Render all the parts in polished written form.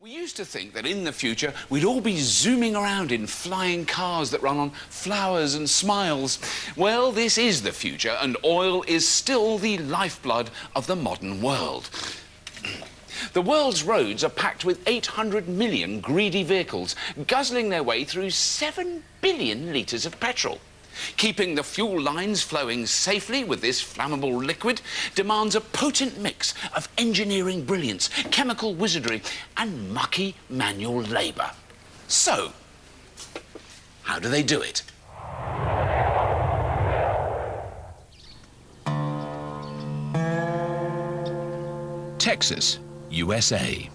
We used to think that in the future we'd all be zooming around in flying cars that run on flowers and smiles. Well, this is the future, and oil is still the lifeblood of the modern world. The world's roads are packed with 800 million greedy vehicles, guzzling their way through 7 billion litres of petrol. Keeping the fuel lines flowing safely with this flammable liquid demands a potent mix of engineering brilliance, chemical wizardry and mucky manual labour. So, how do they do it? Texas, USA.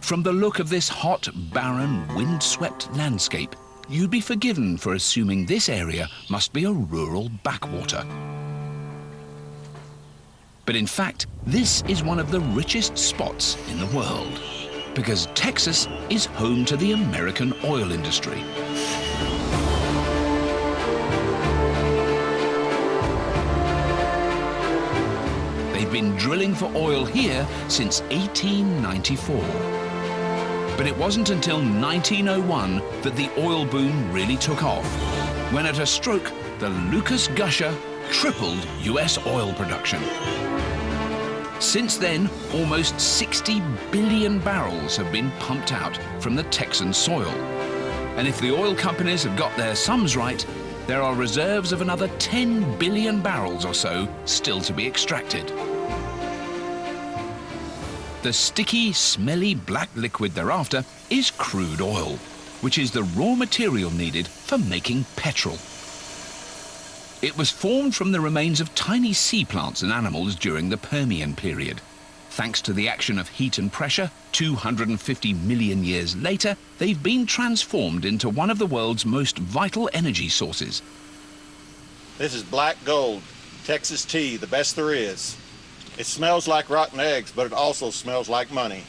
From the look of this hot, barren, windswept landscape, you'd be forgiven for assuming this area must be a rural backwater. But in fact, this is one of the richest spots in the world, because Texas is home to the American oil industry. They've been drilling for oil here since 1894. But it wasn't until 1901 that the oil boom really took off, when at a stroke, the Lucas Gusher tripled US oil production. Since then, almost 60 billion barrels have been pumped out from the Texan soil. And if the oil companies have got their sums right, there are reserves of another 10 billion barrels or so still to be extracted. The sticky, smelly black liquid thereafter is crude oil, which is the raw material needed for making petrol. It was formed from the remains of tiny sea plants and animals during the Permian period. Thanks to the action of heat and pressure, 250 million years later, they've been transformed into one of the world's most vital energy sources. This is black gold, Texas tea, the best there is. It smells like rotten eggs, but it also smells like money.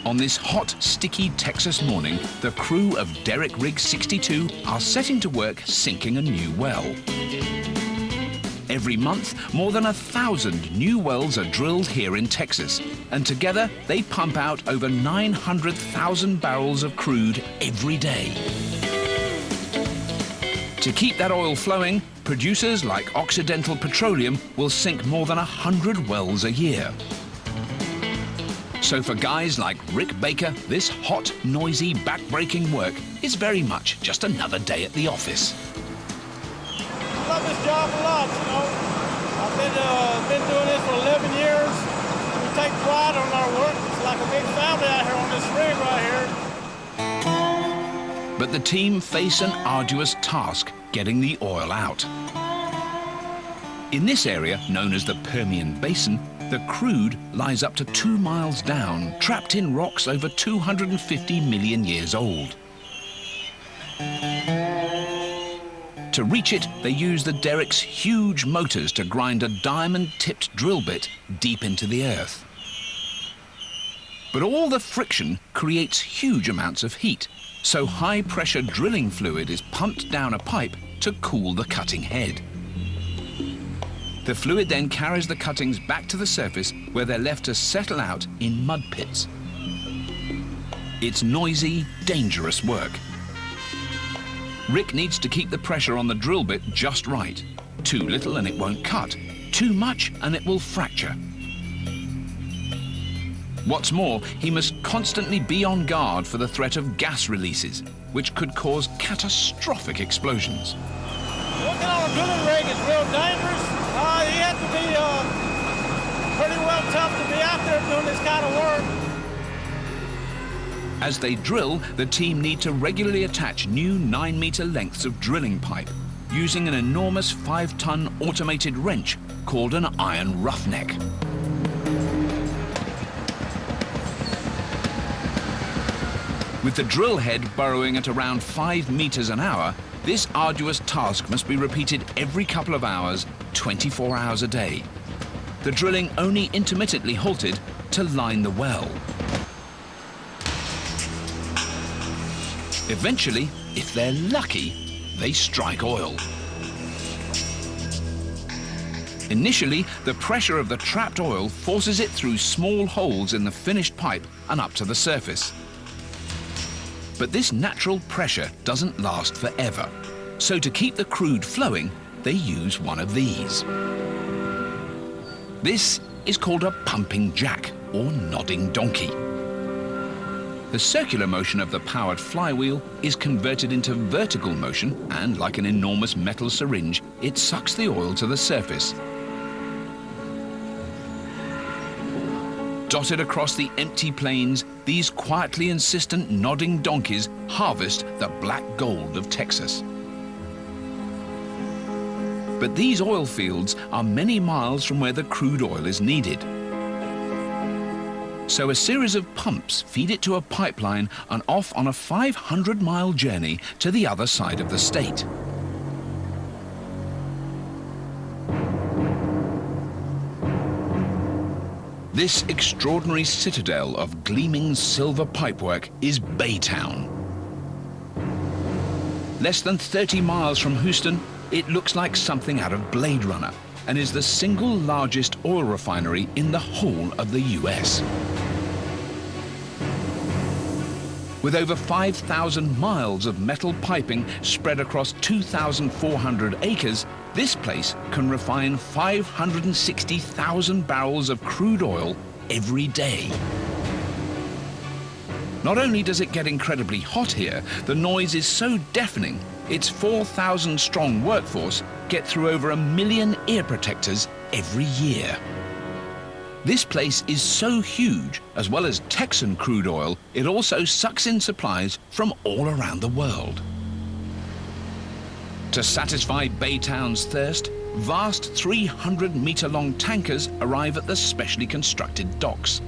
On this hot, sticky Texas morning, the crew of Derrick Rig 62 are setting to work sinking a new well. Every month, more than 1,000 new wells are drilled here in Texas, and together they pump out over 900,000 barrels of crude every day. To keep that oil flowing, producers like Occidental Petroleum will sink more than 100 wells a year. So for guys like Rick Baker, this hot, noisy, back-breaking work is very much just another day at the office. I love this job a lot, you know. I've been doing this for 11 years. We take pride on our work. It's like a big family out here on this rig right here. But the team face an arduous task getting the oil out. In this area, known as the Permian Basin, the crude lies up to 2 miles down, trapped in rocks over 250 million years old. To reach it, they use the Derrick's huge motors to grind a diamond-tipped drill bit deep into the earth. But all the friction creates huge amounts of heat, so high-pressure drilling fluid is pumped down a pipe to cool the cutting head. The fluid then carries the cuttings back to the surface, where they're left to settle out in mud pits. It's noisy, dangerous work. Rick needs to keep the pressure on the drill bit just right. Too little and it won't cut. Too much and it will fracture. What's more, he must constantly be on guard for the threat of gas releases, which could cause catastrophic explosions. Working on a drilling rig is real dangerous. You have to be pretty well tough to be out there doing this kind of work. As they drill, the team need to regularly attach new 9-meter lengths of drilling pipe using an enormous 5-ton automated wrench called an iron roughneck. With the drill head burrowing at around 5 meters an hour, this arduous task must be repeated every couple of hours, 24 hours a day. The drilling only intermittently halted to line the well. Eventually, if they're lucky, they strike oil. Initially, the pressure of the trapped oil forces it through small holes in the finished pipe and up to the surface. But this natural pressure doesn't last forever. So to keep the crude flowing, they use one of these. This is called a pumping jack, or nodding donkey. The circular motion of the powered flywheel is converted into vertical motion, and like an enormous metal syringe, it sucks the oil to the surface. Dotted across the empty plains, these quietly insistent nodding donkeys harvest the black gold of Texas. But these oil fields are many miles from where the crude oil is needed. So a series of pumps feed it to a pipeline and off on a 500-mile journey to the other side of the state. This extraordinary citadel of gleaming silver pipework is Baytown. Less than 30 miles from Houston, it looks like something out of Blade Runner and is the single largest oil refinery in the whole of the US. With over 5,000 miles of metal piping spread across 2,400 acres, this place can refine 560,000 barrels of crude oil every day. Not only does it get incredibly hot here, the noise is so deafening, its 4,000-strong workforce get through over 1 million ear protectors every year. This place is so huge, as well as Texan crude oil, it also sucks in supplies from all around the world. To satisfy Baytown's thirst, vast 300-meter-long tankers arrive at the specially constructed docks.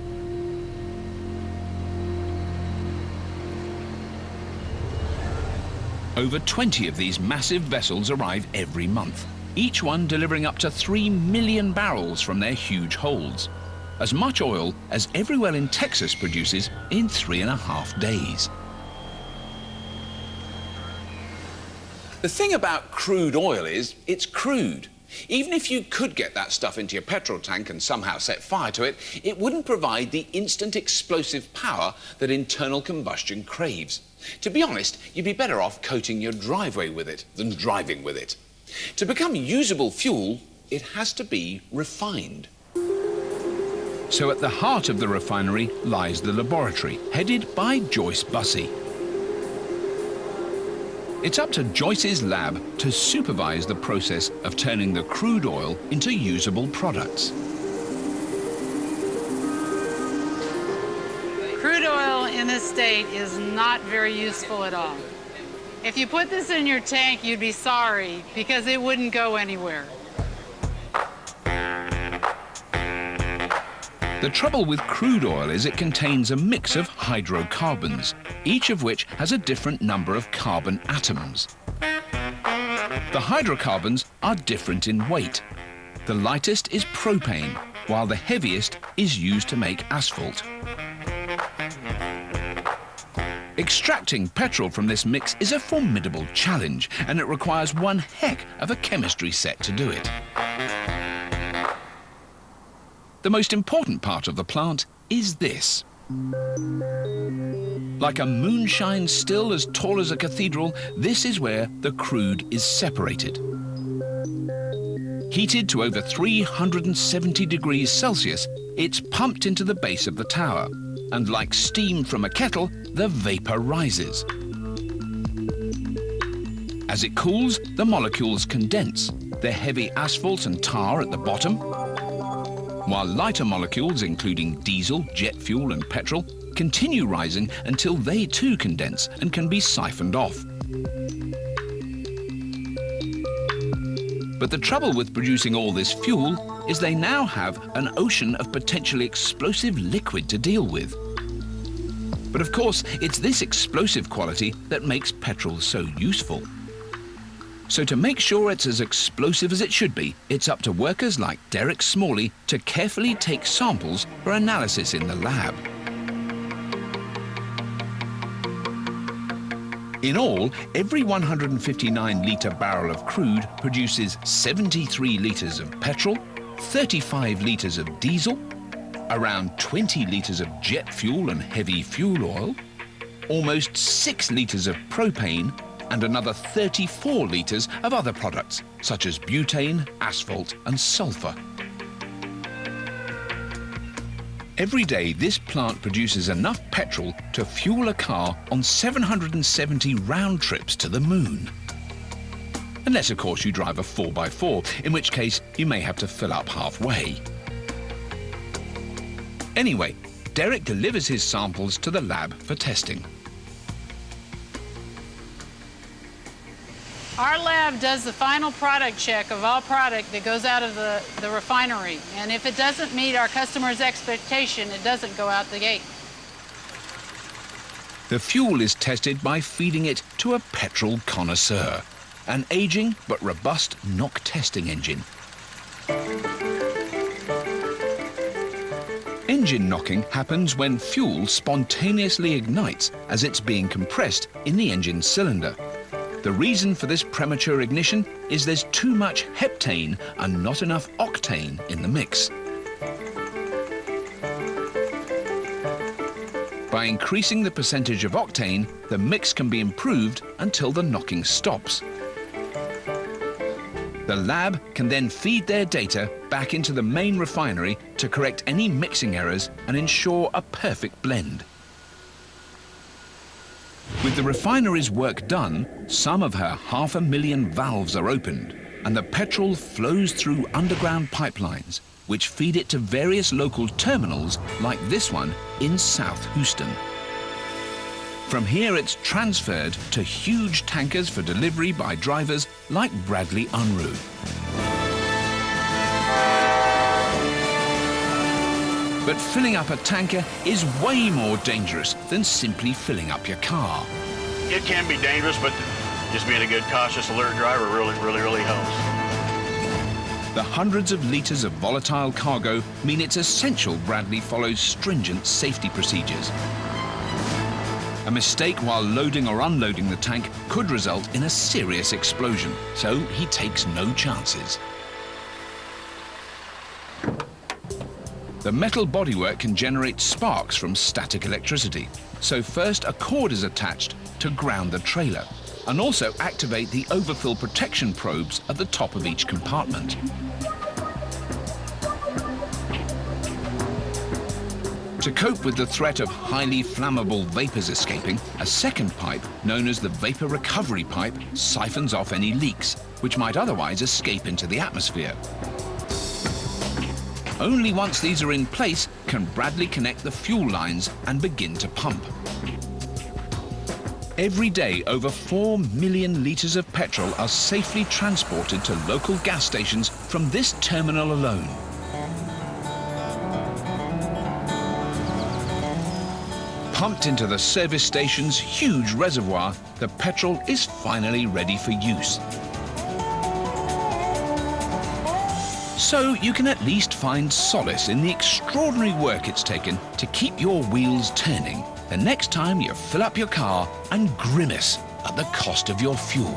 Over 20 of these massive vessels arrive every month, each one delivering up to 3 million barrels from their huge holds. As much oil as every well in Texas produces in 3.5 days. The thing about crude oil is it's crude. Even if you could get that stuff into your petrol tank and somehow set fire to it, it wouldn't provide the instant explosive power that internal combustion craves. To be honest, you'd be better off coating your driveway with it than driving with it. To become usable fuel, it has to be refined. So at the heart of the refinery lies the laboratory, headed by Joyce Abbasi. It's up to Joyce's lab to supervise the process of turning the crude oil into usable products. Crude oil in this state is not very useful at all. If you put this in your tank, you'd be sorry because it wouldn't go anywhere. The trouble with crude oil is it contains a mix of hydrocarbons, each of which has a different number of carbon atoms. The hydrocarbons are different in weight. The lightest is propane, while the heaviest is used to make asphalt. Extracting petrol from this mix is a formidable challenge, and it requires one heck of a chemistry set to do it. The most important part of the plant is this. Like a moonshine still as tall as a cathedral, this is where the crude is separated. Heated to over 370 degrees Celsius, it's pumped into the base of the tower, and like steam from a kettle, the vapor rises. As it cools, the molecules condense, the heavy asphalt and tar at the bottom, while lighter molecules, including diesel, jet fuel and petrol, continue rising until they too condense and can be siphoned off. But the trouble with producing all this fuel is they now have an ocean of potentially explosive liquid to deal with. But of course, it's this explosive quality that makes petrol so useful. So to make sure it's as explosive as it should be, it's up to workers like Derek Smalley to carefully take samples for analysis in the lab. In all, every 159-litre barrel of crude produces 73 litres of petrol, 35 litres of diesel, around 20 litres of jet fuel and heavy fuel oil, almost 6 litres of propane, and another 34 litres of other products, such as butane, asphalt and sulphur. Every day, this plant produces enough petrol to fuel a car on 770 round trips to the moon. Unless, of course, you drive a 4x4, in which case you may have to fill up halfway. Anyway, Derek delivers his samples to the lab for testing. Our lab does the final product check of all product that goes out of the refinery. And if it doesn't meet our customer's expectation, it doesn't go out the gate. The fuel is tested by feeding it to a petrol connoisseur, an aging but robust knock testing engine. Engine knocking happens when fuel spontaneously ignites as it's being compressed in the engine cylinder. The reason for this premature ignition is there's too much heptane and not enough octane in the mix. By increasing the percentage of octane, the mix can be improved until the knocking stops. The lab can then feed their data back into the main refinery to correct any mixing errors and ensure a perfect blend. With the refinery's work done, some of her 500,000 valves are opened, and the petrol flows through underground pipelines, which feed it to various local terminals like this one in South Houston. From here, it's transferred to huge tankers for delivery by drivers like Bradley Unruh. But filling up a tanker is way more dangerous than simply filling up your car. It can be dangerous, but just being a good, cautious, alert driver really helps. The hundreds of litres of volatile cargo mean it's essential Bradley follows stringent safety procedures. A mistake while loading or unloading the tank could result in a serious explosion, so he takes no chances. The metal bodywork can generate sparks from static electricity, so first a cord is attached to ground the trailer and also activate the overfill protection probes at the top of each compartment. To cope with the threat of highly flammable vapors escaping, a second pipe, known as the vapor recovery pipe, siphons off any leaks, which might otherwise escape into the atmosphere. Only once these are in place can Bradley connect the fuel lines and begin to pump. Every day, over 4 million litres of petrol are safely transported to local gas stations from this terminal alone. Pumped into the service station's huge reservoir, the petrol is finally ready for use. So you can at least find solace in the extraordinary work it's taken to keep your wheels turning the next time you fill up your car and grimace at the cost of your fuel.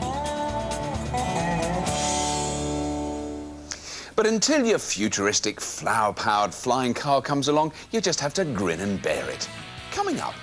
But until your futuristic flower-powered flying car comes along, you just have to grin and bear it. Coming up,